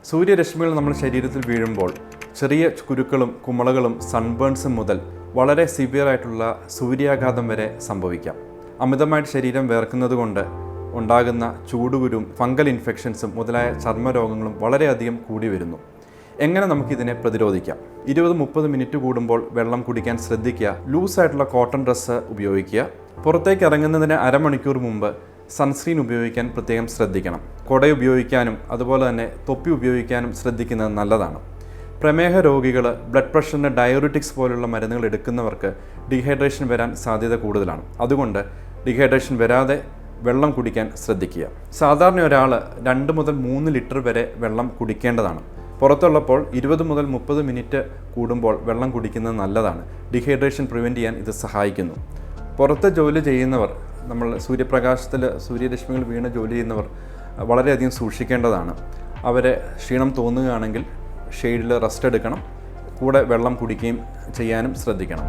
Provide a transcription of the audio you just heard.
സൂര്യരശ്മികൾ നമ്മുടെ ശരീരത്തിൽ വീഴുമ്പോൾ ചെറിയ കുരുക്കളും കുമിളകളും സൺബേൺസും മുതൽ വളരെ സിവിയറായിട്ടുള്ള സൂര്യാഘാതം വരെ സംഭവിക്കാം. അമിതമായിട്ട് ശരീരം വേർക്കുന്നത് കൊണ്ട് ഉണ്ടാകുന്ന ചൂടുകുരും ഫംഗൽ ഇൻഫെക്ഷൻസും മുതലായ ചർമ്മരോഗങ്ങളും വളരെയധികം കൂടി വരുന്നു. എങ്ങനെ നമുക്കിതിനെ പ്രതിരോധിക്കാം? 20-30 മിനിറ്റ് കൂടുമ്പോൾ വെള്ളം കുടിക്കാൻ ശ്രദ്ധിക്കുക. ലൂസായിട്ടുള്ള കോട്ടൺ ഡ്രസ്സ് ഉപയോഗിക്കുക. പുറത്തേക്ക് ഇറങ്ങുന്നതിന് അരമണിക്കൂർ മുമ്പ് സൺസ്ക്രീൻ ഉപയോഗിക്കാൻ പ്രത്യേകം ശ്രദ്ധിക്കണം. കുട ഉപയോഗിക്കാനും അതുപോലെ തന്നെ തൊപ്പി ഉപയോഗിക്കാനും ശ്രദ്ധിക്കുന്നത് നല്ലതാണ്. പ്രമേഹ രോഗികൾ, ബ്ലഡ് പ്രഷറിന് ഡയയൂറിറ്റിക്സ് പോലുള്ള മരുന്നുകൾ എടുക്കുന്നവർക്ക് ഡീഹൈഡ്രേഷൻ വരാൻ സാധ്യത കൂടുതലാണ്. അതുകൊണ്ട് ഡീഹൈഡ്രേഷൻ വരാതെ വെള്ളം കുടിക്കാൻ ശ്രദ്ധിക്കുക. സാധാരണ ഒരാൾ 2 മുതൽ 3 ലിറ്റർ വരെ വെള്ളം കുടിക്കേണ്ടതാണ്. പുറത്തുള്ളപ്പോൾ 20 മുതൽ 30 മിനിറ്റ് കൂടുമ്പോൾ വെള്ളം കുടിക്കുന്നത് നല്ലതാണ്. ഡീഹൈഡ്രേഷൻ പ്രിവെൻറ്റ് ചെയ്യാൻ ഇത് സഹായിക്കുന്നു. പുറത്ത് ജോലി ചെയ്യുന്നവർ, നമ്മൾ സൂര്യപ്രകാശത്തിൽ സൂര്യരശ്മികൾ വീണ് ജോലി ചെയ്യുന്നവർ വളരെയധികം സൂക്ഷിക്കേണ്ടതാണ്. അവരെ ക്ഷീണം തോന്നുകയാണെങ്കിൽ ഷെയ്ഡിൽ റെസ്റ്റ് എടുക്കണം. കൂടെ വെള്ളം കുടിക്കുകയും ചെയ്യാനും ശ്രദ്ധിക്കണം.